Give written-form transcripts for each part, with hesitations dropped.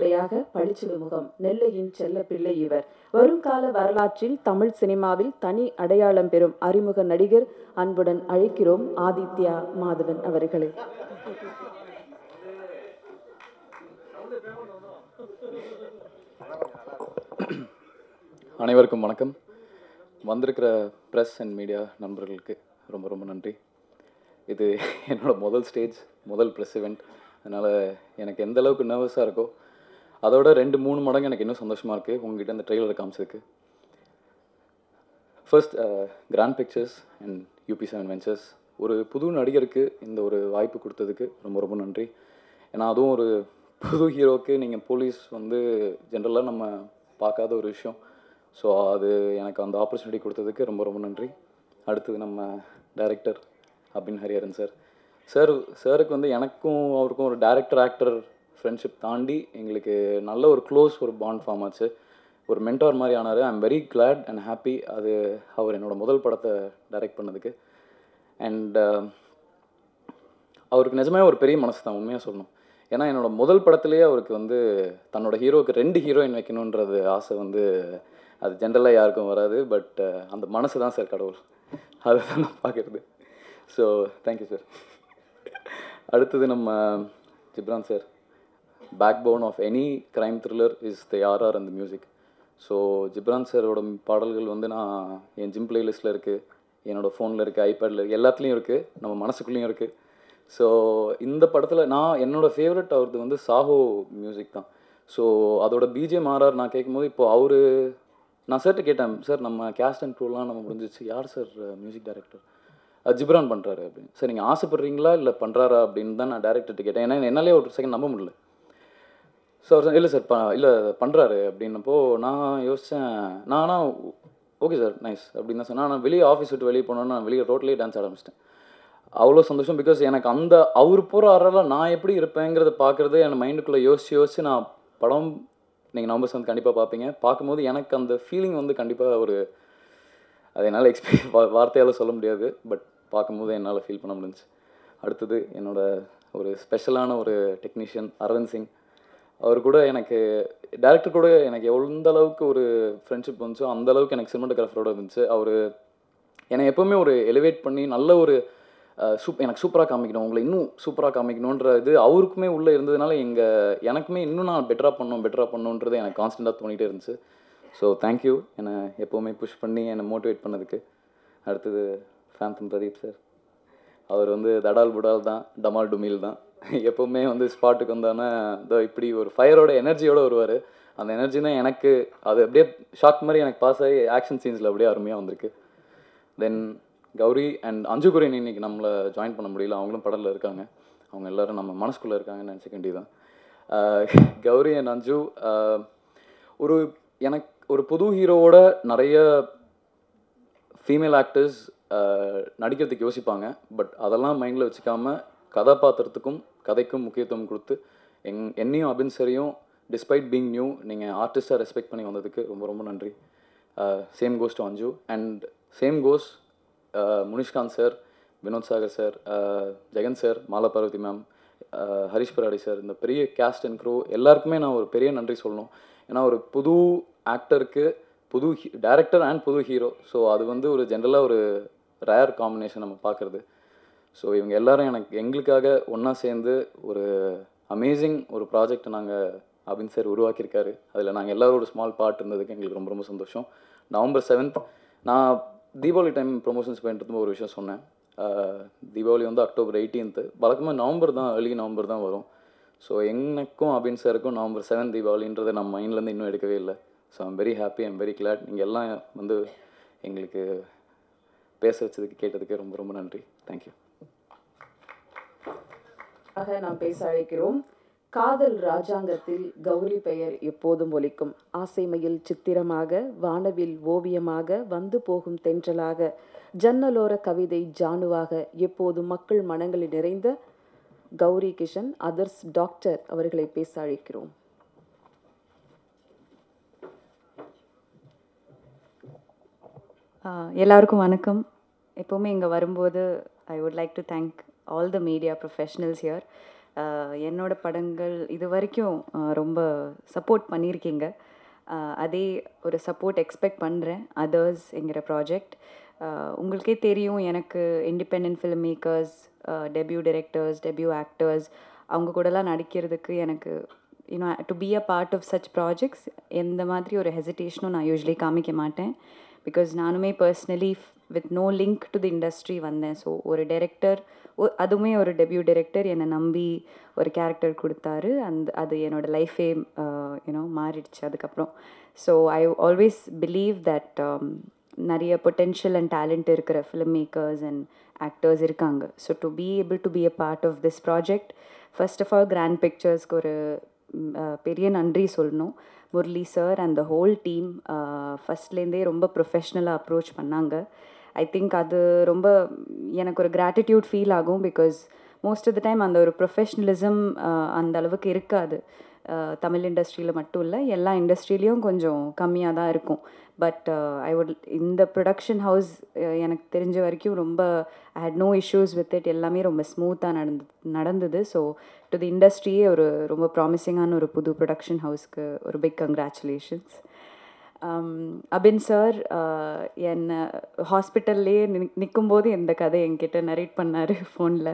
முறையாக பளிச்சிடு முகம் நெல்லையின் செல்ல பிள்ளை இவர். வருங்கால வரலாற்றில் தமிழ் சினிமாவில் தனி அடையாளம் பெறும் அறிமுக நடிகர். அன்புடன் அழைக்கிறோம் ஆதித்யா மாதவன் அவர்களை. அனைவருக்கும் வணக்கம். வந்திருக்கிற ப்ரெஸ் அண்ட் மீடியா நண்பர்களுக்கு ரொம்ப ரொம்ப நன்றி. இது என்னோட முதல் ஸ்டேஜ், முதல் ப்ரெஸ் இவெண்ட். அதனால் எனக்கு எந்த அளவுக்கு நர்வஸாக இருக்கோ அதோட 2-3 மடங்கு எனக்கு இன்னும் சந்தோஷமாக இருக்குது உங்ககிட்ட இந்த ட்ரெய்லர் காமிச்சதுக்கு. First grand pictures and UP7 ventures ஒரு புது நடிகருக்கு இந்த ஒரு வாய்ப்பு கொடுத்ததுக்கு ரொம்ப ரொம்ப நன்றி. ஏன்னா அதுவும் ஒரு புது ஹீரோவுக்கு நீங்கள் போலீஸ் வந்து ஜென்ரலாக நம்ம பார்க்காத ஒரு விஷயம். ஸோ அது எனக்கு அந்த ஆப்பர்ச்சுனிட்டி கொடுத்ததுக்கு ரொம்ப ரொம்ப நன்றி. அடுத்தது நம்ம டைரக்டர் அபின் ஹரிஹரன் சாருக்கு வந்து எனக்கும் அவருக்கும் ஒரு டைரக்டர் ஆக்டர் ஃப்ரெண்ட்ஷிப் தாண்டி எங்களுக்கு நல்ல ஒரு க்ளோஸ் ஒரு பாண்ட் ஃபார்ம் ஆச்சு. ஒரு மென்டார் மாதிரி ஆனார். ஐ am very glad and happy அது அவர் என்னோடய முதல் படத்தை டைரக்ட் பண்ணதுக்கு. அண்ட் அவருக்கு நிஜமே ஒரு பெரிய மனசு தான், உண்மையாக சொல்லணும். ஏன்னா என்னோடய முதல் படத்துலேயே அவருக்கு வந்து தன்னோட ஹீரோவுக்கு 2 ஹீரோயின் வைக்கணுன்றது ஆசை வந்து அது ஜென்ரலாக யாருக்கும் வராது. பட் அந்த மனசு தான் சார் கடவுள், அதை தான் நான் பார்க்குறது. So thank you sir. அடுத்தது நம்ம Ghibran sir. Back bone of any crime thriller is the RR அந்த மியூசிக். ஸோ ஜிப்ரான் சாரோட பாடல்கள் வந்து நான் என் ஜிம் பிளேலிஸ்ட்டில் இருக்குது, என்னோடய ஃபோனில் இருக்குது, ஐபேடில் இருக்குது, எல்லாத்துலேயும் இருக்குது, நம்ம மனசுக்குள்ளேயும் இருக்குது. ஸோ இந்த படத்தில் நான் என்னோடய ஃபேவரட் அவரது வந்து சாஹோ மியூசிக் தான். ஸோ அதோட BGM RR நான் கேட்கும்போது இப்போது நான் சார்கிட்ட கேட்டேன், சார் நம்ம கேஸ்ட் அண்ட் க்ரூலாம் நம்ம முடிஞ்சிச்சு, யார் சார் மியூசிக் டைரக்டர்? ஜிப்ரான் பண்ணுறாரு அப்படின்னு. சார் நீங்கள் ஆசைப்படுறீங்களா இல்லை பண்ணுறாரா அப்படின்னு தான் நான் டேரக்டர்கிட்ட கேட்டேன். ஏன்னா என்னாலே ஒரு செகண்ட் நம்ப முடியல. ஸோ அவர் இல்லை சார் இல்லை பண்ணுறாரு அப்படின்னப்போ நான் யோசித்தேன். நானா ஓகே சார் நைஸ் அப்படின்னு தான் சொன்னேன். நான் வெளியே ஆஃபீஸ் விட்டு வெளியே போனோன்னா நான் வெளியே ரோட்லேயே டான்ஸ் ஆட ஆரம்பிச்சிட்டேன். அவ்வளோ சந்தோஷம். பிகாஸ் எனக்கு அந்த அவர் போகிற ஆறால் நான் எப்படி இருப்பேங்கிறத பார்க்குறது என் மைண்டுக்குள்ளே யோசிச்சு நான் படம் நீங்கள் நம்பர்ஸ் வந்து கண்டிப்பாக பார்ப்பீங்க. பார்க்கும்போது எனக்கு அந்த ஃபீலிங் வந்து கண்டிப்பாக ஒரு அது என்னால் வார்த்தையால் சொல்ல முடியாது. பட் பார்க்கும்போது என்னால் ஃபீல் பண்ண முடிஞ்சிச்சு. அடுத்தது என்னோட ஒரு ஸ்பெஷலான ஒரு டெக்னீஷியன் அரவிந்த் சிங். அவர் கூட எனக்கு டேரக்டர் கூட எனக்கு எந்த அளவுக்கு ஒரு ஃப்ரெண்ட்ஷிப் வந்துச்சோ அந்த அளவுக்கு எனக்கு சினிமாட்டோகிராஃபரோட இருந்துச்சு. அவர் என்னை எப்போவுமே ஒரு எலிவேட் பண்ணி நல்ல ஒரு எனக்கு சூப்பராக காமிக்கணும், உங்களை இன்னும் சூப்பராக காமிக்கணுன்ற இது அவருக்குமே உள்ளே இருந்ததுனால எனக்குமே இன்னும் நான் பெட்டராக பண்ணணுன்றது எனக்கு கான்ஸ்டண்ட்டாக தோணிகிட்டே இருந்துச்சு. ஸோ தேங்க்யூ என்னை எப்போவுமே புஷ் பண்ணி என்னை மோட்டிவேட் பண்ணதுக்கு. அடுத்தது ஃபேந்தம் பிரதீப் சார். அவர் வந்து தடால் புடால் தான், டமால் டுமில் தான். எப்போவுமே வந்து ஸ்பாட்டுக்கு வந்தானே இதோ இப்படி ஒரு ஃபயரோட எனர்ஜியோடு வருவார். அந்த எனர்ஜி தான் எனக்கு அது அப்படியே ஷாக் மாதிரி எனக்கு பாஸ் ஆகி ஆக்ஷன் சீன்ஸில் அப்படியே அருமையாக வந்திருக்கு. தென் கௌரி அண்ட் அஞ்சு குரியன் இன்னைக்கு நம்மளை ஜாயின் பண்ண முடியல, அவங்களும் படலில் இருக்காங்க. அவங்க எல்லோரும் நம்ம மனசுக்குள்ளே இருக்காங்கன்னு நினச்சிக்க வேண்டியதான். கௌரி அண்ட் அஞ்சு எனக்கு ஒரு புது ஹீரோவோட நிறைய ஃபீமேல் ஆக்டர்ஸ் நடிக்கிறதுக்கு யோசிப்பாங்க. பட் அதெல்லாம் மைண்டில் வச்சுக்காம கதாபாத்திரத்துக்கும் கதைக்கும் முக்கியத்துவம் கொடுத்து என்னையும் அபின் சரியும் டிஸ்பைட் பீங் நியூ நீங்கள் ஆர்டிஸ்டாக ரெஸ்பெக்ட் பண்ணி வந்ததுக்கு ரொம்ப ரொம்ப நன்றி. Same goes to Anju and same goes Munishkanth sir, Vinoth Sagar sir, Jegan sir, Mala Parvathi ma'am, Harish Peradi sir, இந்த பெரிய கேஸ்ட் அண்ட் க்ரூ எல்லாருக்குமே நான் ஒரு பெரிய நன்றி சொல்லணும். ஏன்னா ஒரு புது ஆக்டருக்கு புது டைரக்டர் அண்ட் புது ஹீரோ. ஸோ அது வந்து ஒரு ஜென்ரலாக ஒரு ரேர் காம்பினேஷன் நம்ம பார்க்குறது. ஸோ இவங்க எல்லோரும் எங்களுக்காக ஒன்றா சேர்ந்து ஒரு அமேசிங் ஒரு ப்ராஜெக்ட் அபின் சார் உருவாக்கியிருக்காரு. அதில் நாங்கள் எல்லோரும் ஒரு ஸ்மால் பார்ட் இருந்ததுக்கு எங்களுக்கு ரொம்ப ரொம்ப சந்தோஷம். November 7th நான் தீபாவளி டைம் ப்ரொமோஷன்ஸ் பண்ணிட்டு ஒரு விஷயம் சொன்னேன். தீபாவளி வந்து October 18th, வழக்கமாக ஏர்லி நவம்பர் தான் வரும். ஸோ எனக்கும் அபின் சாருக்கும் November 7 தீபாவளின்றதை நம்ம மைண்ட்லேருந்து இன்னும் எடுக்கவே இல்லை. So I'm very happy, I'm very glad. நீங்கள் எல்லாம் வந்து எங்களுக்கு பேச வச்சதுக்கு கேட்டதுக்கு ரொம்ப ரொம்ப நன்றி. தேங்க்யூ. நாம் பேச அழைக்கிறோம். காதல் ராஜாங்கத்தில் கௌரி பெயர் எப்போதும் ஒலிக்கும். ஆசைமையில் சித்திரமாக, வானவில் ஓவியமாக, வந்து போகும் தென்றலாக, ஜன்னலோர கவிதை ஜானுவாக, எப்போதும் மக்கள் மனங்களில் நிறைந்த கௌரி கிஷன் அதர்ஸ் டாக்டர் அவர்களை பேச அழைக்கிறோம். எல்லாருக்கும் வணக்கம். எப்போவுமே இங்கே வரும்போது I would like to thank all the media professionals here. என்னோட படங்கள் இது வரைக்கும் ரொம்ப சப்போர்ட் பண்ணியிருக்கீங்க. அதே ஒரு சப்போர்ட் எக்ஸ்பெக்ட் பண்ணுறேன் அதர்ஸ்ங்கிற ப்ராஜெக்ட். உங்களுக்கே தெரியும், எனக்கு independent film makers, debut directors, debut actors அவங்க கூடலாம் நடிக்கிறதுக்கு எனக்கு to be a part of such projects எந்த மாதிரி ஒரு ஹெசிடேஷனும் நான் யூஸ்வலி காமிக்க மாட்டேன். பிகாஸ் நானுமே personally with no link to the industry வந்தேன். ஸோ ஒரு டைரக்டர், அதுவுமே ஒரு டெபியூ டைரக்டர் என்னை நம்பி ஒரு கேரக்டர் கொடுத்தாரு. அது என்னோடய லைஃபே மாறிடுச்சு அதுக்கப்புறம். So I always believe that நிறைய பொட்டென்ஷியல் அண்ட் டேலண்ட் இருக்கிற ஃபிலிம் மேக்கர்ஸ் அண்ட் ஆக்டர்ஸ் இருக்காங்க. So to be able to be a part of this project, first of all grand பிக்சர்ஸ்க்கு ஒரு பெரிய நன்றி சொல்லணும். Murali sir and the whole team ஃபஸ்ட்லேருந்தே ரொம்ப ப்ரொஃபஷ்னலாக அப்ரோச் பண்ணாங்க. ஐ திங்க் அது ரொம்ப எனக்கு ஒரு கிராட்டிடியூட் ஃபீல் ஆகும். Because most of the time அந்த ஒரு ப்ரொஃபஷ்னலிசம் அந்த அளவுக்கு இருக்காது. தமிழ் இண்டஸ்ட்ரியில் மட்டும் இல்லை, எல்லா இண்டஸ்ட்ரியிலையும் கொஞ்சம் கம்மியாக தான் இருக்கும். பட் இந்த ப்ரொடக்ஷன் ஹவுஸ் எனக்கு தெரிஞ்ச வரைக்கும் ரொம்ப I had no issues with it. எல்லாமே ரொம்ப ஸ்மூத்தாக நடந்தது. ஸோ டு தி இண்டஸ்ட்ரியே ஒரு ரொம்ப ப்ராமிசிங்கான ஒரு புது ப்ரொடக்ஷன் ஹவுஸ்க்கு ஒரு பிக் கங்க்ராச்சுலேஷன்ஸ். அபின் சார் என்னை ஹாஸ்பிட்டல்லையே நிற்கும்போது இந்த கதை என்கிட்ட நரேட் பண்ணார் ஃபோனில்.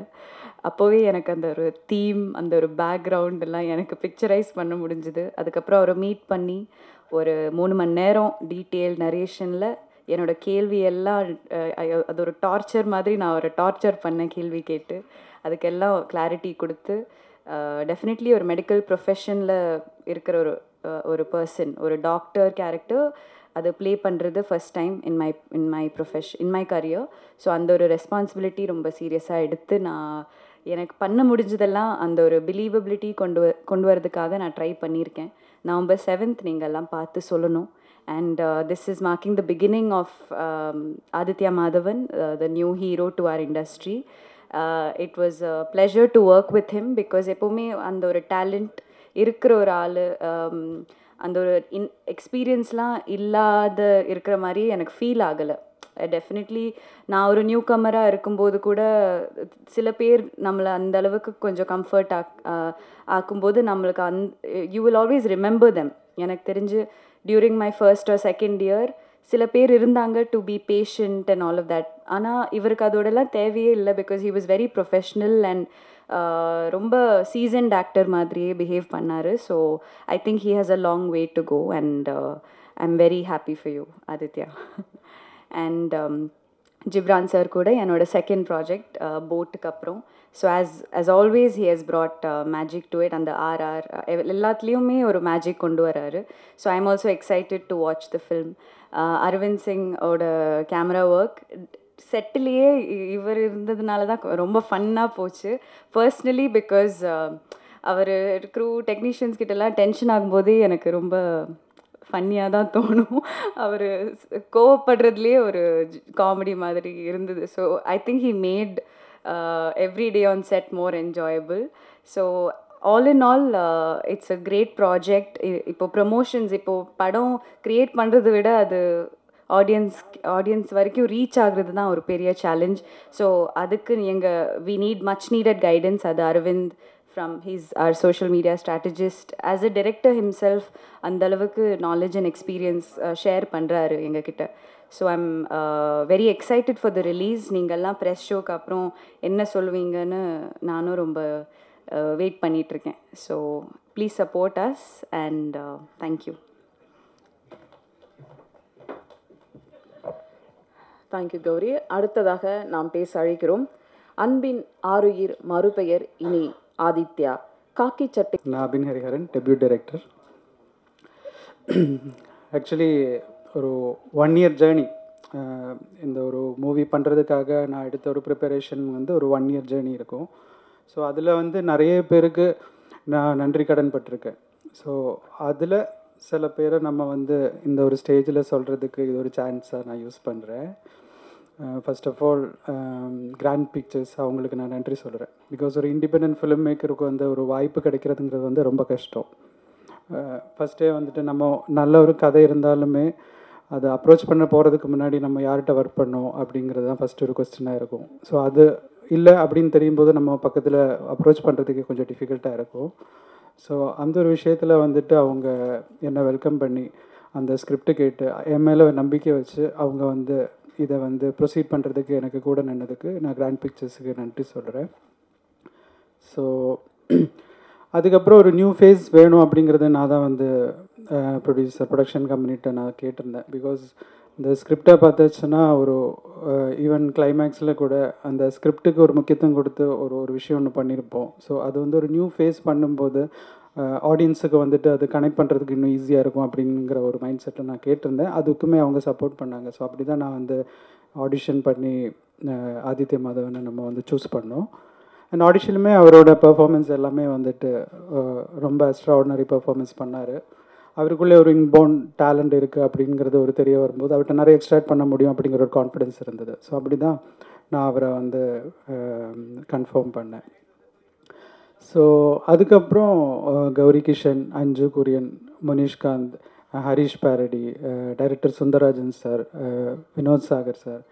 அப்போவே எனக்கு அந்த ஒரு தீம், அந்த ஒரு பேக்ரவுண்ட் எல்லாம் எனக்கு பிக்சரைஸ் பண்ண முடிஞ்சுது. அதுக்கப்புறம் அவரை மீட் பண்ணி ஒரு 3 மணி நேரம் டீட்டெயில் நரேஷனில் என்னோடய கேள்வியெல்லாம் அது ஒரு டார்ச்சர் மாதிரி நான் அவரை டார்ச்சர் பண்ணேன் கேள்வி கேட்டு. அதுக்கெல்லாம் கிளாரிட்டி கொடுத்து டெஃபினெட்லி ஒரு மெடிக்கல் ப்ரொஃபஷனில் இருக்கிற ஒரு பர்சன், ஒரு டாக்டர் கேரக்டர் அதை ப்ளே பண்ணுறது first time in my career. So அந்த ஒரு ரெஸ்பான்சிபிலிட்டி ரொம்ப சீரியஸாக எடுத்து நான் எனக்கு பண்ண முடிஞ்சதெல்லாம் அந்த ஒரு பிலீவபிலிட்டி கொண்டு வரதுக்காக நான் ட்ரை பண்ணியிருக்கேன். November 7th நீங்கள் எல்லாம் பார்த்து சொல்லணும். And this is marking the beginning of Aditya Madhavan, the new hero to our industry. It was a pleasure to work with him because எப்போவுமே அந்த ஒரு டேலண்ட் இருக்கிற ஒரு ஆள், அந்த ஒரு எக்ஸ்பீரியன்ஸ்லாம் இல்லாத இருக்கிற மாதிரி எனக்கு ஃபீல் ஆகலை. டெஃபினெட்லி நான் ஒரு நியூ கம்மராக இருக்கும்போது கூட சில பேர் நம்மளை அந்த அளவுக்கு கொஞ்சம் கம்ஃபர்ட் ஆக்கும்போது நம்மளுக்கு you will always remember them. எனக்கு தெரிஞ்சு during my first or second year சில பேர் இருந்தாங்க to be patient and all of that. ஆனால் இவருக்கு அதோடலாம் தேவையே இல்லை. Because he was very professional and ரொம்ப சீசன்ட் ஆக்டர் மாதிரியே பிஹேவ் பண்ணார். So I think he has a long way to go and I am very happy for you Aditya. And Ghibran sir கூட என்னோட செகண்ட் ப்ராஜெக்ட் போட்டுக்கு அப்புறம். So as always he has brought magic to it. அந்த RR எல்லாத்துலேயுமே ஒரு magic கொண்டு வராரு. So I am also excited to watch the film. Aravind சிங்கோட கேமரா ஒர்க் செட்டிலேயே இவர் இருந்ததுனால தான் ரொம்ப ஃபன்னாக போச்சு. பர்ஸ்னலி பிகாஸ் அவர் க்ரூ டெக்னீஷியன்ஸ் கிட்டலாம் டென்ஷன் ஆகும்போதே எனக்கு ரொம்ப ஃபன்னியாக தான் தோணும். அவர் கோவப்படுறதுலேயே ஒரு காமெடி மாதிரி இருந்தது. So I think he made every day on set more enjoyable. So all in all it's a great project. இப்போ ப்ரமோஷன்ஸ், இப்போது படம் க்ரியேட் பண்ணுறதை விட அது ஆடியன்ஸ் வரைக்கும் ரீச் ஆகுறது தான் ஒரு பெரிய சேலஞ்ச். ஸோ அதுக்கு we need much needed guidance. அது Aravind from our social media strategist, as a director himself அந்த அளவுக்கு knowledge and experience ஷேர் பண்ணுறாரு எங்ககிட்ட. So I'm very excited for the release. நீங்கள்லாம் ப்ரெஸ் ஷோக்கு அப்புறம் என்ன சொல்லுவீங்கன்னு நானும் ரொம்ப வெயிட் பண்ணிகிட்ருக்கேன். So please support us and thank you. Thank you Gowri. அடுத்ததாக நாம் பேச அழைக்கிறோம் அன்பின் ஆருயிர் மறுபெயர் இனி ஆதித்யா. காக்கி சட்டை. நான் அபின் ஹரிஹரன், டெபியூட் டைரக்டர். ஆக்சுவலி ஒரு 1 year ஜேர்னி. இந்த ஒரு மூவி பண்ணுறதுக்காக நான் எடுத்த ஒரு ப்ரிப்பரேஷன் வந்து ஒரு 1 year ஜேர்னி இருக்கும். ஸோ அதில் வந்து நிறைய பேருக்கு நான் நன்றி கடன் பட்டிருக்கேன். ஸோ அதில் சில பேரை நம்ம வந்து இந்த ஒரு ஸ்டேஜில் சொல்கிறதுக்கு இது ஒரு சான்ஸாக நான் யூஸ் பண்ணுறேன். First of all grand pictures, அவங்களுக்கு நான் நன்றி சொல்கிறேன். பிகாஸ் ஒரு இண்டிபெண்டன்ட் ஃபிலிம் மேக்கருக்கு வந்து ஒரு வாய்ப்பு கிடைக்கிறதுங்கிறது வந்து ரொம்ப கஷ்டம். ஃபஸ்ட்டே வந்துட்டு நம்ம நல்ல ஒரு கதை இருந்தாலுமே அதை அப்ரோச் பண்ண போகிறதுக்கு முன்னாடி நம்ம யார்கிட்ட ஒர்க் பண்ணோம் அப்படிங்கிறது தான் ஃபஸ்ட்டு ஒரு கொஸ்டினாக இருக்கும். ஸோ அது இல்லை அப்படின்னு தெரியும் போது நம்ம பக்கத்தில் அப்ரோச் பண்ணுறதுக்கு கொஞ்சம் டிஃபிகல்ட்டாக இருக்கும். ஸோ அந்த ஒரு விஷயத்தில் வந்துட்டு அவங்க என்னை வெல்கம் பண்ணி அந்த ஸ்கிரிப்ட் கேட்டு என் மேலே நம்பிக்கை வச்சு அவங்க வந்து இதை வந்து ப்ரொசீட் பண்ணுறதுக்கு எனக்கு கூட நின்னதுக்கு நான் கிராண்ட் பிக்சர்ஸுக்கு நன்றி சொல்கிறேன். ஸோ அதுக்கப்புறம் ஒரு நியூ ஃபேஸ் வேணும் அப்படிங்கிறத நான் தான் வந்து ப்ரொடக்ஷன் கம்பெனிகிட்ட நான் கேட்டிருந்தேன். பிகாஸ் இந்த ஸ்கிரிப்டை பார்த்துச்சுன்னா ஒரு ஈவன் கிளைமேக்ஸில் கூட அந்த ஸ்கிரிப்டுக்கு ஒரு முக்கியத்துவம் கொடுத்து ஒரு விஷயம் ஒன்று பண்ணியிருப்போம். ஸோ அது வந்து ஒரு நியூ ஃபேஸ் பண்ணும்போது ஆடியன்ஸுக்கு வந்துட்டு அது கனெக்ட் பண்ணுறதுக்கு இன்னும் ஈஸியாக இருக்கும் அப்படிங்கிற ஒரு மைண்ட் செட்டில் நான் கேட்டிருந்தேன். அதுக்குமே அவங்க சப்போர்ட் பண்ணாங்க. ஸோ அப்படி தான் நான் வந்து ஆடிஷன் பண்ணி ஆதித்ய மாதவனை நம்ம வந்து சூஸ் பண்ணோம். அண்ட் ஆடிஷனுமே அவரோட பெர்ஃபார்மன்ஸ் எல்லாமே வந்துட்டு ரொம்ப எக்ஸ்ட்ராஆர்டினரி பெர்ஃபார்மன்ஸ் பண்ணார். அவருக்குள்ளே ஒரு இன்போர்ன் டேலண்ட் இருக்குது அப்படிங்கிறது ஒரு தெரிய வரும்போது அவர்கிட்ட நிறைய எக்ஸ்ட்ராக்ட் பண்ண முடியும் அப்படிங்கிற ஒரு கான்ஃபிடென்ஸ் இருந்தது. ஸோ அப்படி தான் நான் அவரை வந்து கன்ஃபார்ம் பண்ணேன். ஸோ அதுக்கப்புறம் கௌரி கிஷன், அஞ்சு Kurien, Munishkanth, Harish Peradi, director Sundararajan sir, Vinoth Sagar sir,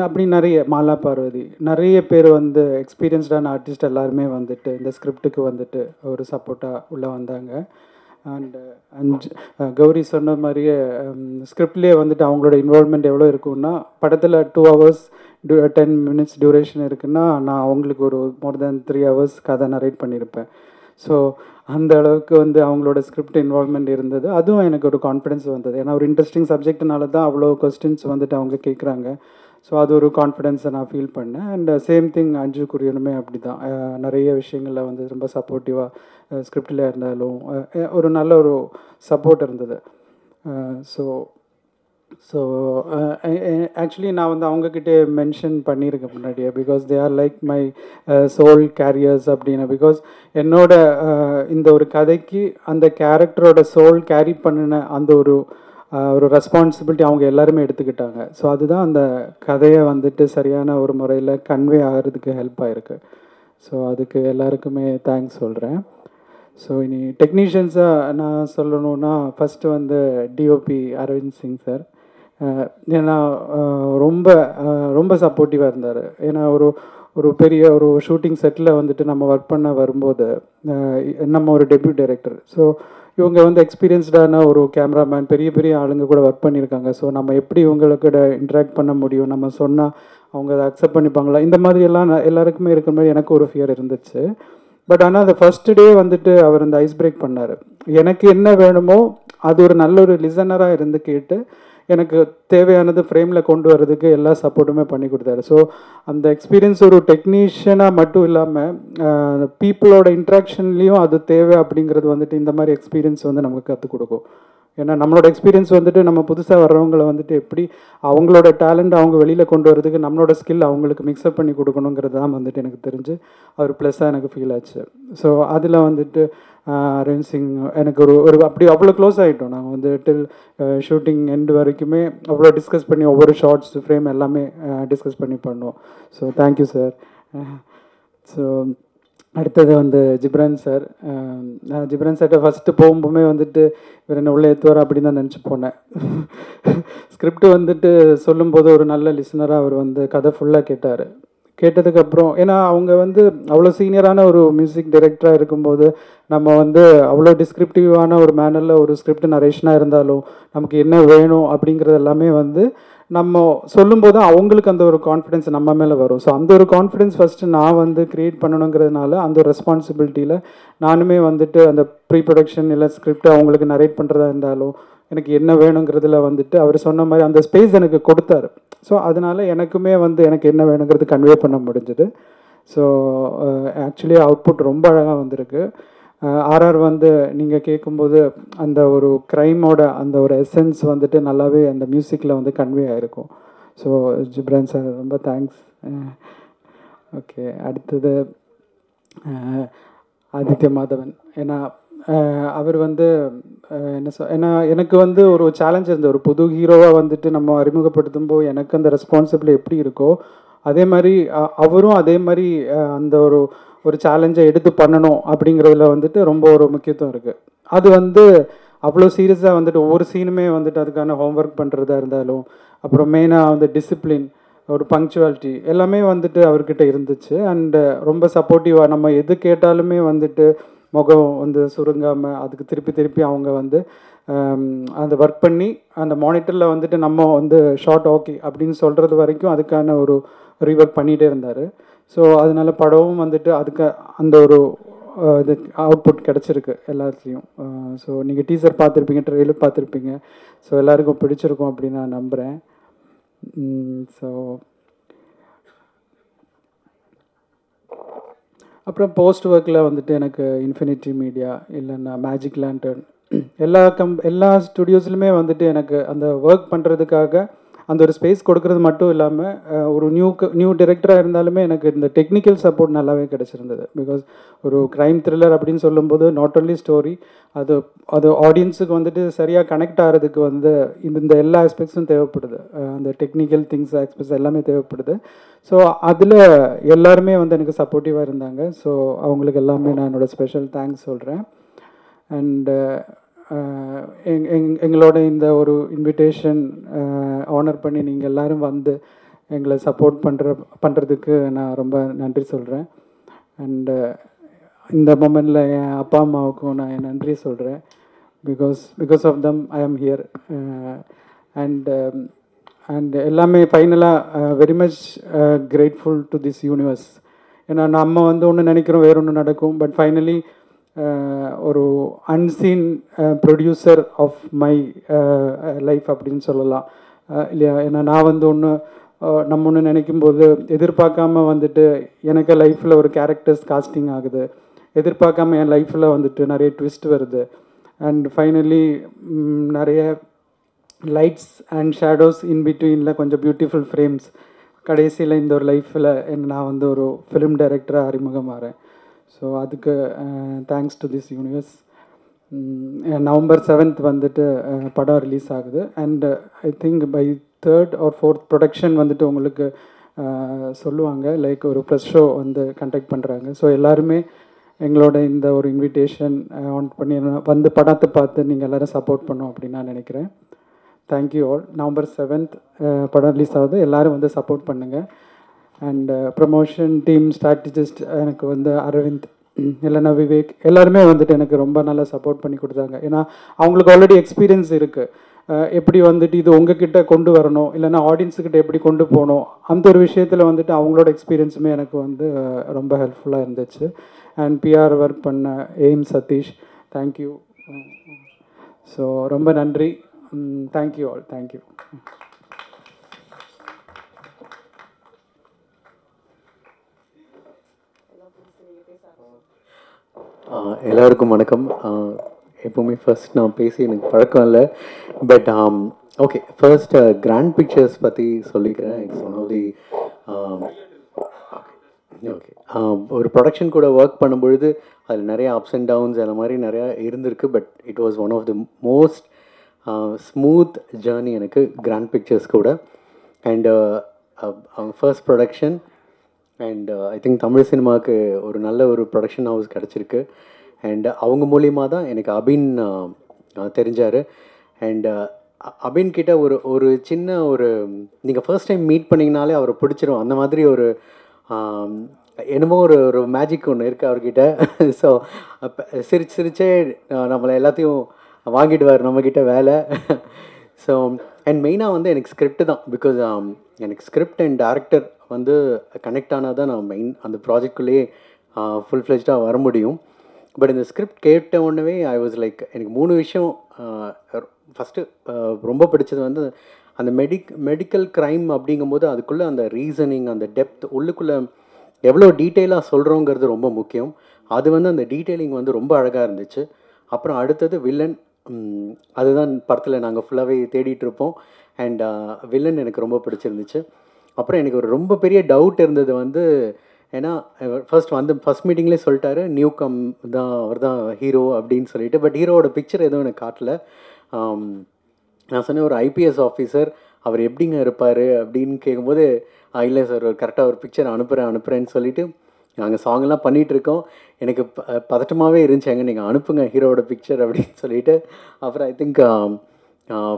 அப்படி நிறைய மாலா பார்வதி, நிறைய பேர் வந்து எக்ஸ்பீரியன்ஸ்டான ஆர்டிஸ்ட் எல்லாருமே வந்துட்டு இந்த ஸ்கிரிப்டுக்கு வந்துட்டு ஒரு சப்போர்ட்டாக உள்ளே வந்தாங்க. அண்ட் கௌரி சொன்ன மாதிரியே ஸ்கிரிப்ட்லேயே வந்துட்டு அவங்களோட இன்வால்வ்மெண்ட் எவ்வளோ இருக்குன்னா, படத்தில் 2 hours 10 minutes டியூரேஷன் இருக்குன்னா நான் அவங்களுக்கு ஒரு மோர் தேன் 3 hours கதை நரேட் பண்ணியிருப்பேன். ஸோ அந்த அளவுக்கு வந்து அவங்களோட ஸ்கிரிப்ட் இன்வால்வ்மெண்ட் இருந்தது. அதுவும் எனக்கு ஒரு கான்ஃபிடென்ஸ் வந்தது. ஏன்னா ஒரு இன்ட்ரெஸ்டிங் சப்ஜெக்ட்னால தான் அவ்வளோ கொஸ்டின்ஸ் வந்துட்டு அவங்க கேட்குறாங்க. ஸோ அது ஒரு கான்ஃபிடென்ஸை நான் ஃபீல் பண்ணேன். அண்ட் சேம் திங் அஞ்சு குரியனுமே அப்படி தான் நிறைய விஷயங்களில் வந்து ரொம்ப சப்போர்ட்டிவாக ஸ்கிரிப்டில் இருந்தாலும் ஒரு நல்ல ஒரு சப்போர்ட் இருந்தது. ஸோ ஆக்சுவலி நான் வந்து அவங்கக்கிட்டே மென்ஷன் பண்ணியிருக்கேன் முன்னாடியே. Because they are like my soul carriers அப்படின்னு. பிகாஸ் என்னோட இந்த ஒரு கதைக்கு அந்த கேரக்டரோட சோல் கேரி பண்ணின அந்த ஒரு ரெஸ்பான்சிபிலிட்டி அவங்க எல்லாருமே எடுத்துக்கிட்டாங்க. ஸோ அதுதான் அந்த கதையை வந்துட்டு சரியான ஒரு முறையில் கன்வே ஆகிறதுக்கு ஹெல்ப் ஆகிருக்கு. ஸோ அதுக்கு எல்லாருக்குமே தேங்க்ஸ் சொல்கிறேன். ஸோ இனி டெக்னீஷியன்ஸாக நான் சொல்லணுன்னா ஃபஸ்ட்டு வந்து டிஓபி அரவிந்த் சிங் சார். ஏன்னா ரொம்ப ரொம்ப சப்போர்ட்டிவாக இருந்தார். ஏன்னா ஒரு பெரிய ஒரு ஷூட்டிங் செட்டில் வந்துட்டு நம்ம ஒர்க் பண்ண வரும்போது நம்ம ஒரு டெபியூட் டைரக்டர். ஸோ இவங்க வந்து எக்ஸ்பீரியன்ஸ்டான ஒரு கேமராமேன், பெரிய பெரிய ஆளுங்க கூட ஒர்க் பண்ணியிருக்காங்க. ஸோ நம்ம எப்படி இவங்களுக்கு இன்ட்ராக்ட் பண்ண முடியும், நம்ம சொன்னால் அவங்க அதை அக்செப்ட் பண்ணிப்பாங்களா, இந்த மாதிரி எல்லாம் எல்லாருக்குமே இருக்கிற மாதிரி எனக்கு ஒரு ஃபியர் இருந்துச்சு. பட் ஆனால் அந்த ஃபஸ்ட்டு டே வந்துட்டு அவர் அந்த ஐஸ் பிரேக் பண்ணார். எனக்கு என்ன வேணுமோ அது ஒரு நல்ல ஒரு லிசனராக இருந்து கேட்டு எனக்கு தேவையானது ஃப்ரேமில் கொண்டு வரதுக்கு எல்லா சப்போர்ட்டுமே பண்ணி கொடுத்தாரு. ஸோ அந்த எக்ஸ்பீரியன்ஸ் ஒரு டெக்னீஷியனாக மட்டும் இல்லாமல் பீப்புளோட இன்ட்ராக்ஷன்லேயும் அது தேவை அப்படிங்கிறது வந்துட்டு இந்த மாதிரி எக்ஸ்பீரியன்ஸ் வந்து நமக்கு கற்றுக் கொடுக்கும். ஏன்னா நம்மளோட எக்ஸ்பீரியன்ஸ் வந்துட்டு நம்ம புதுசாக வர்றவங்களை வந்துட்டு எப்படி அவங்களோட டேலண்ட் அவங்க வெளியில் கொண்டு வரதுக்கு நம்மளோட ஸ்கில் அவங்களுக்கு மிக்ஸ்அப் பண்ணி கொடுக்கணுங்கிறது தான் வந்துட்டு எனக்கு தெரிஞ்சு அவர் ப்ளஸ்ஸாக எனக்கு ஃபீல் ஆச்சு. ஸோ அதில் வந்துட்டு அரவிந்த் சிங் எனக்கு ஒரு அப்படி அவ்வளோ க்ளோஸ் ஆகிட்டோம். நாங்கள் வந்து டில் ஷூட்டிங் எண்டு வரைக்குமே அவ்வளோ டிஸ்கஸ் பண்ணி ஒவ்வொரு ஷார்ட்ஸ் ஃப்ரேம் எல்லாமே டிஸ்கஸ் பண்ணி பண்ணோம். So thank you sir. ஸோ அடுத்தது வந்து ஜிப்ரான் சார். நான் ஜிப்ரான் சார்கிட்ட ஃபஸ்ட்டு போகும்போதுமே வந்துட்டு இவர் என்ன உள்ளே ஏற்றுவார் அப்படின்னு தான் நினச்சி போனேன். ஸ்கிரிப்ட் வந்துட்டு சொல்லும்போது ஒரு நல்ல லிசனராக அவர் வந்து கதை ஃபுல்லாக கேட்டார். கேட்டதுக்கப்புறம் ஏன்னா அவங்க வந்து அவ்வளோ சீனியரான ஒரு மியூசிக் டைரக்டராக இருக்கும்போது நம்ம வந்து அவ்வளோ டிஸ்கிரிப்டிவான ஒரு மேனரில் ஒரு ஸ்கிரிப்ட் நரேஷனாக இருந்தாலும் நமக்கு என்ன வேணும் அப்படிங்கிறது எல்லாமே வந்து நம்ம சொல்லும்போது அவங்களுக்கு அந்த ஒரு கான்ஃபிடென்ஸ் நம்ம மேலே வரும். ஸோ அந்த ஒரு கான்ஃபிடென்ஸ் ஃபஸ்ட்டு நான் வந்து க்ரியேட் பண்ணணுங்கிறதுனால அந்த ஒரு ரெஸ்பான்சிபிலிட்டியில் நானுமே வந்துட்டு அந்த ப்ரீ ப்ரொடக்ஷன் இல்லை ஸ்கிரிப்ட் அவங்களுக்கு நரேட் பண்ணுறதா இருந்தாலும் எனக்கு என்ன வேணுங்கிறதுல வந்துட்டு அவர் சொன்ன மாதிரி அந்த ஸ்பேஸ் எனக்கு கொடுத்தாரு. ஸோ அதனால் எனக்குமே வந்து எனக்கு என்ன வேணுங்கிறது கன்வே பண்ண முடிஞ்சுது. ஸோ ஆக்சுவலி அவுட்புட் ரொம்ப அழகாக வந்திருக்கு. ஆர்ஆர் வந்து நீங்கள் கேட்கும்போது அந்த ஒரு க்ரைமோட அந்த ஒரு எசன்ஸ் வந்துட்டு நல்லாவே அந்த மியூசிக்கில் வந்து கன்வே ஆகிருக்கும். ஸோ ஜிப்ரான் சார் ரொம்ப தேங்க்ஸ். ஓகே, அடுத்தது ஆதித்ய மாதவன். ஏன்னா அவர் வந்து ஏன்னா எனக்கு வந்து ஒரு சேலஞ்ச் இருந்தது. ஒரு புது ஹீரோவாக வந்துட்டு நம்ம அறிமுகப்படுத்தும் போது எனக்கு அந்த ரெஸ்பான்சிபிலிட்டி எப்படி இருக்கோ அதே மாதிரி அவரும் அதே மாதிரி அந்த ஒரு சேலஞ்சை எடுத்து பண்ணணும் அப்படிங்கிறதுல வந்துட்டு ரொம்ப ஒரு முக்கியத்துவம் இருக்குது. அது வந்து அவ்வளோ சீரியஸாக வந்துட்டு ஒவ்வொரு சீனுமே வந்துட்டு அதுக்கான ஹோம்ஒர்க் பண்ணுறதா இருந்தாலும் அப்புறம் மெயினாக வந்து டிசிப்ளின் ஒரு பங்க்சுவாலிட்டி எல்லாமே வந்துட்டு அவர்கிட்ட இருந்துச்சு. அண்டு ரொம்ப சப்போர்ட்டிவாக நம்ம எது கேட்டாலுமே வந்துட்டு முகம் வந்து சுருங்காமல் அதுக்கு திருப்பி திருப்பி அவங்க வந்து அந்த ஒர்க் பண்ணி அந்த மானிட்டரில் வந்துட்டு நம்ம வந்து ஷார்ட் ஓகே அப்படின்னு சொல்கிறது வரைக்கும் அதுக்கான ஒரு ரீவொர்க் பண்ணிகிட்டே இருந்தார். ஸோ அதனால படமும் வந்துட்டு அதுக்கு அந்த ஒரு இது அவுட்புட் கிடச்சிருக்கு எல்லாத்துலேயும். ஸோ நீங்கள் டீசர் பார்த்துருப்பீங்க, ட்ரெயிலர் பார்த்துருப்பீங்க. ஸோ எல்லாருக்கும் பிடிச்சிருக்கும் அப்படின்னு நான் நம்புகிறேன். ஸோ அப்புறம் போஸ்ட் ஒர்க்கில் வந்துட்டு எனக்கு இன்ஃபினிட்டி மீடியா இல்லைன்னா மேஜிக் லேண்டர்ன் எல்லா ஸ்டுடியோஸ்லையுமே வந்துட்டு எனக்கு அந்த ஒர்க் பண்ணுறதுக்காக அந்த ஒரு ஸ்பேஸ் கொடுக்கறது மட்டும் இல்லாமல் ஒரு நியூ டிரெக்டராக இருந்தாலுமே எனக்கு இந்த டெக்னிக்கல் சப்போர்ட் நல்லாவே கிடச்சிருந்தது. பிகாஸ் ஒரு க்ரைம் த்ரில்லர் அப்படின்னு சொல்லும்போது நாட் ஒன்லி ஸ்டோரி, அது ஆடியன்ஸுக்கு வந்துட்டு சரியாக கனெக்ட் ஆகிறதுக்கு வந்து இந்த எல்லா ஆஸ்பெக்ட்ஸும் தேவைப்படுது. அந்த டெக்னிக்கல் திங்ஸ் ஆஸ்பெக்ட்ஸ் எல்லாமே தேவைப்படுது. ஸோ அதில் எல்லாருமே வந்து எனக்கு சப்போர்ட்டிவாக இருந்தாங்க. ஸோ அவங்களுக்கு எல்லாமே நான் என்னோடய ஸ்பெஷல் தேங்க்ஸ் சொல்கிறேன். அண்டு எங்களோட இந்த ஒரு இன்விடேஷன் ஆனர் பண்ணி நீங்கள் எல்லோரும் வந்து எங்களை சப்போர்ட் பண்ணுறதுக்கு நான் ரொம்ப நன்றி சொல்கிறேன். அண்டு இந்த மொமெண்டில் என் அப்பா அம்மாவுக்கும் நான் என் நன்றி சொல்கிறேன். பிகாஸ் ஆஃப் தம் ஐ ஆம் ஹியர். அண்ட் எல்லாமே ஃபைனலாக very much grateful to this universe. ஏன்னா நம்ம வந்து ஒன்று நினைக்கிறோம், வேற ஒன்று நடக்கும். பட் ஃபைனலி ஒரு unseen producer of my life அப்படின்னு சொல்லலாம் இல்லையா? ஏன்னா நான் வந்து நம்ம ஒன்று நினைக்கும்போது எதிர்பார்க்காம வந்துட்டு எனக்கு லைஃப்பில் ஒரு கேரக்டர்ஸ் காஸ்டிங் ஆகுது, எதிர்பார்க்காம என் லைஃப்பில் வந்துட்டு நிறைய ட்விஸ்ட் வருது. அண்ட் ஃபைனலி நிறைய லைட்ஸ் அண்ட் ஷேடோஸ் இன் பிட்வீனில் கொஞ்சம் பியூட்டிஃபுல் ஃப்ரேம்ஸ். கடைசியில் இந்த ஒரு லைஃப்பில் நான் வந்து ஒரு ஃபிலிம் டைரக்டராக அறிமுகமாகிறேன். ஸோ அதுக்கு thanks to this universe. November 7th வந்துட்டு படம் ரிலீஸ் ஆகுது. And I think by 3rd or 4th production வந்துட்டு உங்களுக்கு சொல்லுவாங்க, லைக் ஒரு ப்ரெஸ் ஷோ வந்து கண்டக்ட் பண்ணுறாங்க. ஸோ எல்லாருமே எங்களோட இந்த ஒரு இன்விடேஷன் ஆன் பண்ணி வந்து படத்தை பார்த்து நீங்கள் எல்லோரும் சப்போர்ட் பண்ணோம் அப்படின்னு நான் நினைக்கிறேன். Thank you all. நவம்பர் 7th படம் ரிலீஸ் ஆகுது, எல்லோரும் வந்து சப்போர்ட் பண்ணுங்கள். அண்ட் ப்ரமோஷன் டீம் ஸ்ட்ராட்டஜிஸ்ட் எனக்கு வந்து அரவிந்த் இல்லைன்னா விவேக் எல்லாருமே வந்துட்டு எனக்கு ரொம்ப நல்லா சப்போர்ட் பண்ணி கொடுத்தாங்க. ஏன்னா அவங்களுக்கு ஆல்ரெடி எக்ஸ்பீரியன்ஸ் இருக்குது, எப்படி வந்துட்டு இது உங்ககிட்ட கொண்டு வரணும் இல்லைன்னா ஆடியன்ஸுக்கிட்ட எப்படி கொண்டு போகணும், அந்த ஒரு விஷயத்தில் வந்துட்டு அவங்களோட எக்ஸ்பீரியன்ஸுமே எனக்கு வந்து ரொம்ப ஹெல்ப்ஃபுல்லாக இருந்துச்சு. அண்ட் பிஆர் ஒர்க் பண்ண எய்ம் சதீஷ், தேங்க்யூ. ஸோ ரொம்ப நன்றி. Thank you all. தேங்க்யூ. எல்லாருக்கும் வணக்கம். எப்போவுமே ஃபர்ஸ்ட் நான் பேசி எனக்கு பழக்கம் இல்லை. But okay, first grand pictures பற்றி சொல்லிக்கிறேன். It's one of the okay ஒரு ப்ரொடக்ஷன் கூட ஒர்க் பண்ணும்பொழுது அதில் நிறைய அப்ஸ் அண்ட் டவுன்ஸ் அந்த மாதிரி நிறையா இருந்திருக்கு. But it was one of the most smooth journey எனக்கு கிராண்ட் பிக்சர்ஸ் கூட. அண்ட் அவங்க first production and I think Tamil சினிமாவுக்கு ஒரு நல்ல ஒரு ப்ரொடக்ஷன் ஹவுஸ் கிடச்சிருக்கு. அண்ட் அவங்க மூலியமாக தான் எனக்கு அபின் தெரிஞ்சார். அண்ட் அபின் கிட்ட ஒரு சின்ன ஒரு நீங்கள் ஃபர்ஸ்ட் டைம் மீட் பண்ணிங்கனாலே அவரை பிடிச்சிரும். அந்த மாதிரி ஒரு என்னமோ ஒரு மேஜிக் ஒன்று இருக்குது அவர்கிட்ட. ஸோ சிரிச்சே நம்மளை எல்லாத்தையும் வாங்கிடுவார் நம்மக்கிட்ட வேலை. ஸோ அண்ட் மெயினாக வந்து எனக்கு ஸ்கிரிப்ட் தான். பிகாஸ் எனக்கு ஸ்கிரிப்ட் அண்ட் டேரக்டர் வந்து கனெக்ட் ஆனால் தான் நான் மெயின் அந்த ப்ராஜெக்ட்குள்ளேயே ஃபுல் ஃப்ளெஜ்டாக வர முடியும். பட் இந்த ஸ்கிரிப்ட் கேட்ட உடனே ஐ வாஸ் லைக், எனக்கு 3 விஷயம். ஃபஸ்ட்டு ரொம்ப பிடிச்சது வந்து அந்த மெடிக்கல் க்ரைம் அப்படிங்கும்போது அதுக்குள்ளே அந்த ரீசனிங், அந்த டெப்த், உள்ளுக்குள்ளே எவ்வளோ டீட்டெயிலாக சொல்கிறோங்கிறது ரொம்ப முக்கியம். அது வந்து அந்த டீட்டெயிலிங் வந்து ரொம்ப அழகாக இருந்துச்சு. அப்புறம் அடுத்தது வில்லன், அதுதான் படத்தில் நாங்கள் ஃபுல்லாகவே தேடிட்டுருப்போம். அண்ட் வில்லன் எனக்கு ரொம்ப பிடிச்சிருந்துச்சு. அப்புறம் எனக்கு ஒரு ரொம்ப பெரிய டவுட் இருந்தது வந்து, ஏன்னா ஃபர்ஸ்ட் மீட்டிங்லேயே சொல்லிட்டாரு நியூ கம் தான், அவர் தான் ஹீரோ அப்படின்னு சொல்லிட்டு. பட் ஹீரோவோட பிக்சர் எதுவும் எனக்கு காட்டல. நான் சொன்னேன் ஒரு ஐபிஎஸ் ஆஃபீஸர், அவர் எப்படிங்க இருப்பார் அப்படின்னு கேட்கும்போது, இல்லை சார் கரெக்டாக ஒரு பிக்சர் அனுப்புகிறேன்னு சொல்லிவிட்டு நாங்கள் சாங்கெல்லாம் பண்ணிகிட்ருக்கோம். எனக்கு பதட்டமாகவே இருந்துச்சாங்க, நீங்கள் அனுப்புங்க ஹீரோவோட பிக்சர் அப்படின்னு சொல்லிட்டு. அப்புறம் ஐ திங்க்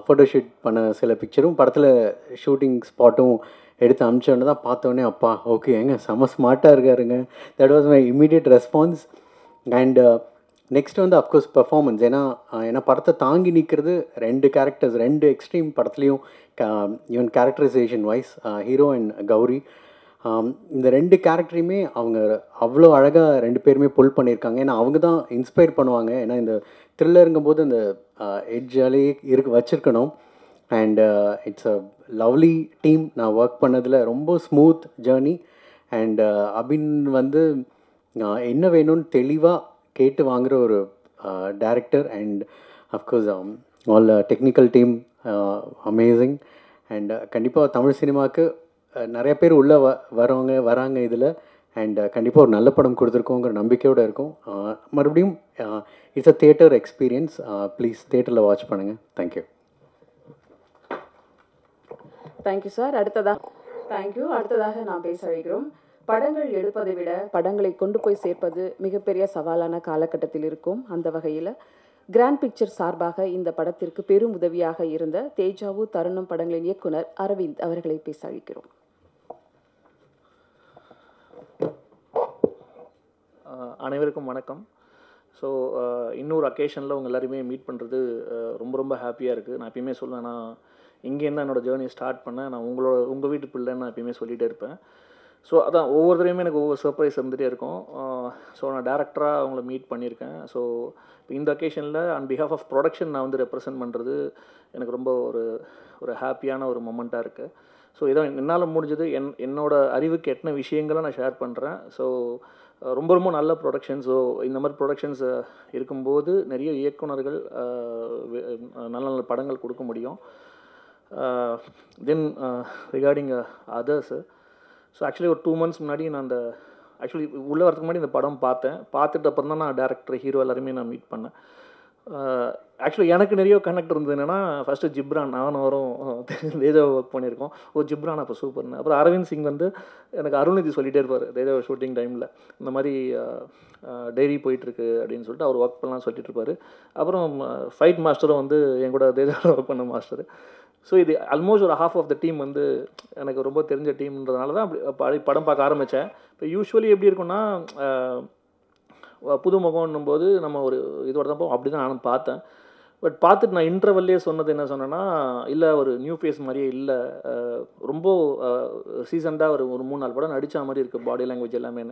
ஃபோட்டோஷூட் பண்ண சில பிக்சரும் படத்தில் ஷூட்டிங் ஸ்பாட்டும் எடுத்து அனுப்பிச்சோன்னு தான் பார்த்தோன்னே அப்பா ஓகே ஏங்க செம ஸ்மார்ட்டாக இருக்காருங்க. That was my immediate response. And next வந்து அஃப்கோர்ஸ் பெர்ஃபார்மன்ஸ். ஏன்னா படத்தை தாங்கி நிற்கிறது 2 கேரக்டர்ஸ், 2 எக்ஸ்ட்ரீம் படத்துலையும். Even characterization wise hero and Gowri, இந்த 2 கேரக்டரையுமே அவங்க அவ்வளோ அழகாக 2 பேருமே புல் பண்ணியிருக்காங்க. ஏன்னா அவங்க தான் இன்ஸ்பயர் பண்ணுவாங்க. ஏன்னா இந்த த்ரில்லருங்கும் போது அந்த எட்ஜாலே வச்சுருக்கணும். And it's a lovely team. நான் ஒர்க் பண்ணதில் ரொம்ப ஸ்மூத் ஜேர்னி. அண்ட் அபின் வந்து என்ன வேணும்னு தெளிவாக கேட்டு வாங்குகிற ஒரு director. And of course all technical team amazing. And கண்டிப்பாக தமிழ் சினிமாவுக்கு நிறைய பேர் உள்ளே வராங்க இதில். அண்ட் கண்டிப்பாக ஒரு நல்ல படம் கொடுத்துருக்கோங்கிற நம்பிக்கையோடு இருக்கும். மறுபடியும் it's a theatre experience. Please தியேட்டரில் வாட்ச் பண்ணுங்கள். தேங்க்யூ. Thank you sir. அடுத்ததாக நாம் பேச அழைக்கிறோம். படங்கள் எடுப்பதை விட படங்களை கொண்டு போய் சேர்ப்பது மிகப்பெரிய சவாலான காலகட்டத்தில் இருக்கும். அந்த வகையில் கிராண்ட் பிக்சர் சார்பாக இந்த படத்திற்கு பெரும் உதவியாக இருந்த தேஜாவு தருணம் படங்களின் இயக்குனர் அரவிந்த் அவர்களை பேச அழைக்கிறோம். அனைவருக்கும் வணக்கம். ஸோ இன்னொரு அக்கேஷனில் உங்கள் எல்லாருமே மீட் பண்ணுறது ரொம்ப ரொம்ப ஹாப்பியாக இருக்குது. நான் எப்பயுமே சொல்லுவேன், நான் இங்கேருந்து என்னோடய ஜேர்னி ஸ்டார்ட் பண்ணேன். நான் உங்கள் வீட்டு பிள்ளைன்னு நான் எப்பயுமே சொல்லிகிட்டே இருப்பேன். ஸோ அதான் ஒவ்வொருத்தரையுமே எனக்கு ஒவ்வொரு சர்ப்ரைஸ் இருந்துகிட்டே இருக்கும். ஸோ நான் டேரக்டராக அவங்கள மீட் பண்ணியிருக்கேன். ஸோ இந்த அக்கேஷனில் ஆன் பிஹாஃப் ஆஃப் ப்ரொடக்ஷன் நான் வந்து ரெப்ரசன்ட் பண்ணுறது எனக்கு ரொம்ப ஒரு ஹாப்பியான ஒரு மொமெண்ட்டாக இருக்குது. ஸோ இதான் என்னால் முடிஞ்சது. என்னோட அறிவுக்கு எத்தனை விஷயங்களை நான் ஷேர் பண்ணுறேன். ஸோ ரொம்ப ரொம்ப நல்ல ப்ரொடக்ஷன். ஸோ இந்த மாதிரி ப்ரொடக்ஷன்ஸ் இருக்கும்போது நிறைய இயக்குனர்கள் நல்ல நல்ல படங்கள் கொடுக்க முடியும். தென் ரிகார்டிங் அதர்ஸு, ஸோ ஆக்சுவலி ஒரு 2 months முன்னாடி நான் உள்ளே வரதுக்கு முன்னாடி இந்த படம் பார்த்துட்டு அப்புறம் தான் நான் டேரக்டர் ஹீரோ எல்லாருமே நான் மீட் பண்ணேன். ஆக்சுவலி எனக்கு நிறைய கனெக்ட் இருந்தது. என்னென்னா ஃபஸ்ட்டு ஜிப்ரான், நானும் வரும் தேஜாவை ஒர்க் பண்ணியிருக்கோம். ஜிப்ரான் அப்போ சூப்பர்னு. அப்புறம் அரவிந்த் சிங் வந்து எனக்கு அருள்நிதி சொல்லிகிட்டே இருப்பார் தேஜாவை ஷூட்டிங் டைமில், இந்த மாதிரி டைரி போயிட்டுருக்கு அப்படின்னு சொல்லிட்டு அவர் ஒர்க் பண்ணலாம் சொல்லிட்டு இருப்பார். அப்புறம் ஃபைட் மாஸ்டரும் வந்து என் கூட தேஜாவில் ஒர்க் பண்ண மாஸ்டர். ஸோ இது ஆல்மோஸ்ட் ஒரு ஹாஃப் ஆஃப் த டீம் வந்து எனக்கு ரொம்ப தெரிஞ்ச டீம்ன்றதுனால தான் அப்படி படம் பார்க்க ஆரம்பித்தேன். இப்போ யூஸ்வலி எப்படி இருக்குன்னா, புது முகம்னும் போது நம்ம ஒரு இதோட தான் போவோம். அப்படி தான் நானும் பார்த்தேன். பட் பார்த்துட்டு நான் இன்டர்வல்லே சொன்னது என்ன சொன்னேன்னா, இல்லை ஒரு நியூ ஃபேஸ் மாதிரியே இல்லை, ரொம்ப சீசன்டாக ஒரு 3-4 படம் நடித்த மாதிரி இருக்குது பாடி லாங்குவேஜ் எல்லாமே.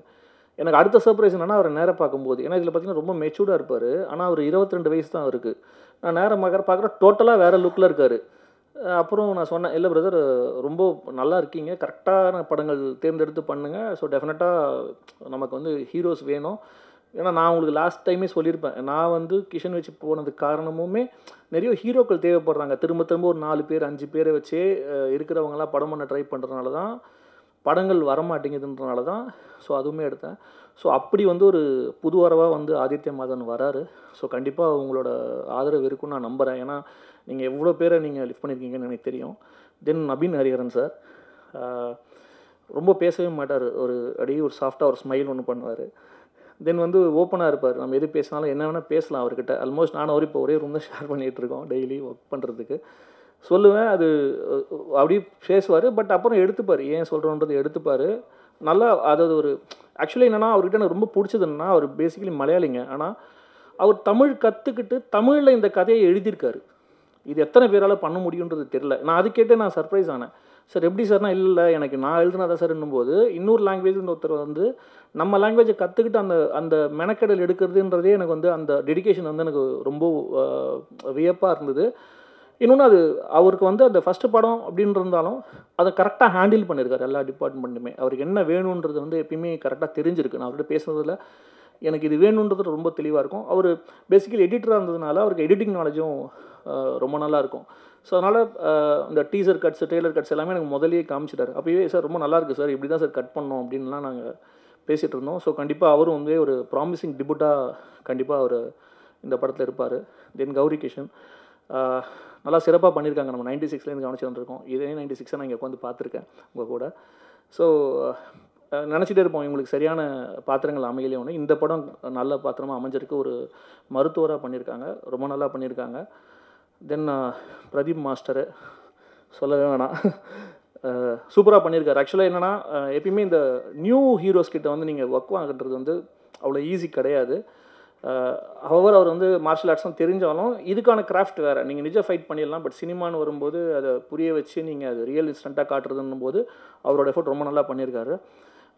எனக்கு அடுத்த சர்ப்ரைஸ் என்னென்னா, அவரை நேராக பார்க்கும்போது, ஏன்னா இதில் பார்த்தீங்கன்னா ரொம்ப மெச்சூர்டாக இருப்பார். ஆனால் அவர் 22 வயசு தான் இருக்குது. நான் நேரம் பார்க்குறேன் டோட்டலாக வேறு லுக்கில் இருக்கார். அப்புறம் நான் சொன்னேன், இல்லை பிரதர் ரொம்ப நல்லா இருக்கீங்க, கரெக்டான படங்கள் தேர்ந்தெடுத்து பண்ணுங்கள். ஸோ டெஃபினட்டாக நமக்கு வந்து ஹீரோஸ் வேணும். ஏன்னா நான் உங்களுக்கு லாஸ்ட் டைமே சொல்லியிருப்பேன், நான் வந்து கிஷன் வச்சு போனதுக்கு காரணமுமே நிறைய ஹீரோக்கள் தேவைப்படுறாங்க. திரும்ப ஒரு 4 பேர் 5 பேரை வச்சே இருக்கிறவங்களாம் படம் பண்ண ட்ரை பண்ணுறதுனால தான் படங்கள் வரமாட்டேங்குதுன்றனால தான். ஸோ அதுவுமே எடுத்தேன். ஸோ அப்படி வந்து ஒரு புது வரவாக வந்து ஆதித்ய மாதன் வராரு. ஸோ கண்டிப்பாக உங்களோட ஆதரவு இருக்குன்னு நான் நம்புகிறேன். ஏன்னா நீங்கள் எவ்வளோ பேரை நீங்கள் லிஃப்ட் பண்ணியிருக்கீங்கன்னு எனக்கு தெரியும். தென் நபீன் ஹரிஹரன் சார் ரொம்ப பேசவே மாட்டார். அப்படியே ஒரு சாஃப்டாக ஒரு ஸ்மைல் ஒன்று பண்ணுவார். தென் வந்து ஓப்பனாக இருப்பார். நம்ம எது பேசினாலும் என்ன வேணால் பேசலாம் அவர்கிட்ட. ஆல்மோஸ்ட் நானும் அவர் இப்போ ஒரே ரூம் தான் ஷேர் பண்ணிகிட்ருக்கோம் டெய்லி ஒர்க் பண்ணுறதுக்கு. சொல்லுவேன், அது அப்படி பேசுவார். பட் அப்புறம் எடுத்துப்பார், ஏன் சொல்கிறோன்றது எடுத்துப்பார் நல்லா. அதாவது ஒரு ஆக்சுவலி என்னென்னா, அவர்கிட்ட எனக்கு ரொம்ப பிடிச்சதுன்னா, அவர் பேசிக்கலி மலையாளிங்க. ஆனால் அவர் தமிழ் கற்றுக்கிட்டு தமிழில் இந்த கதையை எழுதியிருக்காரு. இது எத்தனை பேரால் பண்ண முடியுன்றது தெரில. நான் அது கேட்டு நான் சர்ப்ரைஸ் ஆனேன். சார் எப்படி சார்னா, இல்லை எனக்கு நான் எழுதுனதா சார் என்னும்போது, இன்னொரு லாங்குவேஜ்னு ஒருத்தர் வந்து நம்ம லாங்குவேஜை கற்றுக்கிட்டு அந்த மெனக்கெடல் எடுக்கிறதுன்றதே எனக்கு வந்து அந்த டெடிகேஷன் வந்து எனக்கு ரொம்ப வியப்பாக இருந்தது. இன்னொன்று, அது அவருக்கு வந்து அந்த ஃபஸ்ட்டு படம் அப்படின்னு இருந்தாலும் அதை கரெக்டாக ஹேண்டில் பண்ணியிருக்காரு எல்லா டிபார்ட்மெண்ட்டுமே. அவருக்கு என்ன வேணுன்றது வந்து எப்பயுமே கரெக்டாக தெரிஞ்சிருக்கு. நான் அவர்கிட்ட பேசுனதில் எனக்கு இது வேணுன்றது ரொம்ப தெளிவாக இருக்கும். அவர் பேசிக்கலி எடிட்டராக இருந்ததுனால அவருக்கு எடிட்டிங் நாலேஜும் ரொம்ப நல்லாயிருக்கும். ஸோ அதனால் இந்த டீசர் கட்ஸ் ட்ரெய்லர் கட்ஸ் எல்லாமே எனக்கு முதலியே காமிச்சிட்டாரு. அப்போயே சார் ரொம்ப நல்லாயிருக்கு சார், இப்படி தான் சார் கட் பண்ணோம் அப்படின்லாம் நாங்கள் பேசிகிட்டு இருந்தோம். ஸோ கண்டிப்பாக அவரும் வந்து ஒரு ப்ராமிசிங் டிபுட்டாக கண்டிப்பாக அவர் இந்த படத்தில் இருப்பார். தென் கௌரி கிஷன் நல்லா சிறப்பாக பண்ணியிருக்காங்க. நம்ம 96லேருந்து கவனிச்சு வந்துருக்கோம். இதே 96 நான் இங்கே உட்காந்து பார்த்துருக்கேன் உங்கள் கூட. ஸோ நினச்சிட்டே இருப்போம் இவங்களுக்கு சரியான பாத்திரங்கள் அமையலே ஒன்று. இந்த படம் நல்ல பாத்திரமாக அமைஞ்சிருக்கு. ஒரு மருத்துவராக பண்ணியிருக்காங்க, ரொம்ப நல்லா பண்ணியிருக்காங்க. தென் பிரதீப் மாஸ்டரு சொல்லவே வேணாம். சூப்பராக பண்ணியிருக்காரு. ஆக்சுவலாக என்னென்னா எப்பயுமே இந்த நியூ ஹீரோஸ் கிட்ட வந்து நீங்கள் ஒர்க் வாங்குறது வந்து அவ்வளோ ஈஸி கிடையாது. ஹவர் அவர் வந்து மார்ஷல் ஆர்ட்ஸ்லாம் தெரிஞ்சாலும் இதுக்கான கிராஃப்ட் வேறு. நீங்கள் நிஜ ஃபைட் பண்ணிடலாம், பட் சினிமான்னு வரும்போது அதை புரிய வச்சு நீங்கள் அது ரியல் இன்ஸ்டண்ட்டாக காட்டுறதுன்னும் போது அவரோட எஃபோர்ட் ரொம்ப நல்லா பண்ணியிருக்காரு.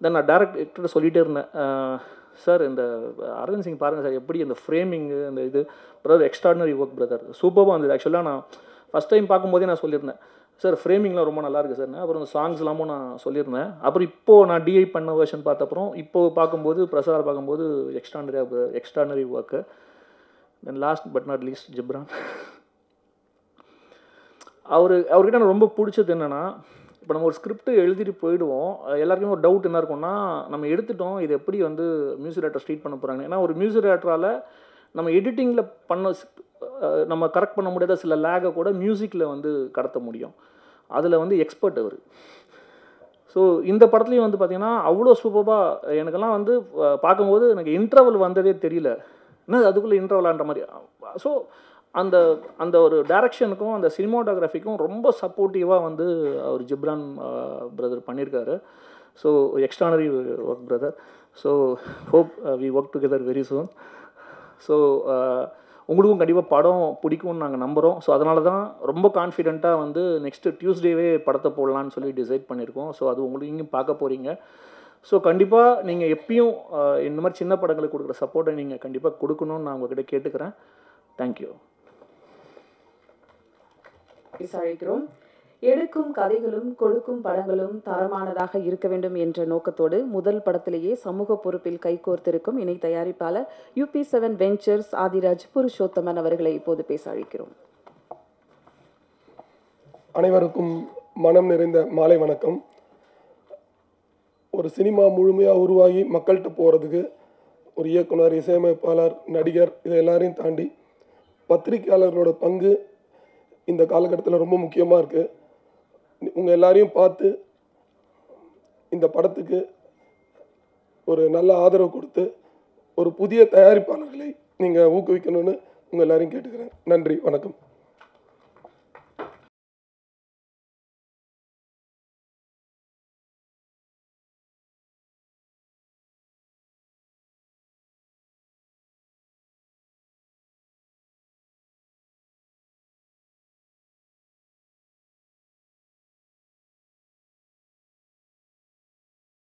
தென் நான் டேரக்டர்கிட்ட சொல்லிகிட்டே இருந்தேன், சார் இந்த அரவிந்த் சிங் பாருங்கள் சார், எப்படி இந்த ஃப்ரேமிங்கு அந்த இது பிரதர் எக்ஸ்ட்ராடினரி ஒர்க் பிரதர் சூப்பராக இருந்தது. ஆக்சுவலாக நான் ஃபஸ்ட் டைம் பார்க்கும்போதே நான் சொல்லியிருந்தேன், சார் ஃப்ரேமிங்லாம் ரொம்ப நல்லா இருக்குது சார். அப்புறம் சாங்ஸ்லாமும் நான் சொல்லியிருந்தேன். அப்புறம் இப்போது நான் டிஐ பண்ண வெர்ஷன் பார்த்தப்பறம் இப்போது பார்க்கும்போது பிரசார் பார்க்கும்போது extraordinary work. Then last but not least Ghibran. அவர்கிட்ட எனக்கு ரொம்ப பிடிச்சது என்னென்னா, இப்போ நம்ம ஒரு ஸ்கிரிப்ட் எழுதிட்டு போயிடுவோம், எல்லாருக்குமே ஒரு டவுட் என்ன இருக்கும்னா, நம்ம எடுத்துட்டோம் இது எப்படி வந்து மியூசிக் டேரக்டர் ஸ்ட்ரீட் பண்ண போகிறாங்க. ஏன்னா ஒரு மியூசிக் டேரக்டரால் நம்ம எடிட்டிங்கில் நம்ம கரெக்ட் பண்ண முடியாத சில லேகை கூட மியூசிக்கில் வந்து கடத்த முடியும். அதில் வந்து எக்ஸ்பர்ட் அவர். ஸோ இந்த படத்துலையும் வந்து பார்த்திங்கன்னா அவ்வளோ சூப்பராக எனக்கெல்லாம் வந்து பார்க்கும்போது எனக்கு இன்டர்வல் வந்ததே தெரியல, என்ன அதுக்குள்ளே இன்டர்வலான்ற மாதிரி. ஸோ அந்த அந்த ஒரு டைரக்ஷனுக்கும் அந்த சினிமாட்டோகிராஃபிக்கும் ரொம்ப சப்போர்ட்டிவாக வந்து அவர் ஜிப்ரான் பிரதர் பண்ணியிருக்காரு. So extraordinary work brother. So hope we work together very soon. So உங்களுக்கும் கண்டிப்பாக படம் பிடிக்கும்னு நாங்கள் நம்புகிறோம். ஸோ அதனால தான் ரொம்ப கான்ஃபிடென்ட்டாக வந்து நெக்ஸ்ட்டு டியூஸ்டேவே படத்தை போடலான்னு சொல்லி டிசைட் பண்ணியிருக்கோம். ஸோ அது உங்களுக்கு இங்கேயும் பார்க்க போகிறீங்க. ஸோ கண்டிப்பாக நீங்கள் எப்பயும் இந்த மாதிரி சின்ன படங்களுக்கு கொடுக்குற சப்போர்ட்டை நீங்கள் கண்டிப்பாக கொடுக்கணும்னு நான் உங்கள்கிட்ட கேட்டுக்கிறேன். தேங்க்யூ. விசாரிக்கிறோம். எடுக்கும் கதைகளும் கொடுக்கும் படங்களும் தரமானதாக இருக்க வேண்டும் என்ற நோக்கத்தோடு முதல் படத்திலேயே சமூக பொறுப்பில் கைகோர்த்திருக்கும் இணை தயாரிப்பாளர் UP7 வெஞ்சர்ஸ் ஆதிராஜ் புருஷோத்தமன் அவர்களை இப்போது பேச அழைக்கிறோம். அனைவருக்கும் மனம் நிறைந்த மாலை வணக்கம். ஒரு சினிமா முழுமையாக உருவாகி மக்கள்கிட்ட போகிறதுக்கு ஒரு இயக்குனர், இசையமைப்பாளர், நடிகர் இதை எல்லாரையும் தாண்டி பத்திரிகையாளர்களோட பங்கு இந்த காலகட்டத்தில் ரொம்ப முக்கியமாக இருக்குது. உங்கள் எல்லாரையும் பார்த்து இந்த படத்துக்கு ஒரு நல்ல ஆதரவு கொடுத்து ஒரு புதிய தயாரிப்பாளர்களை நீங்கள் ஊக்குவிக்கணும்னு உங்கள் எல்லாரையும் கேட்டுக்கிறேன். நன்றி, வணக்கம்.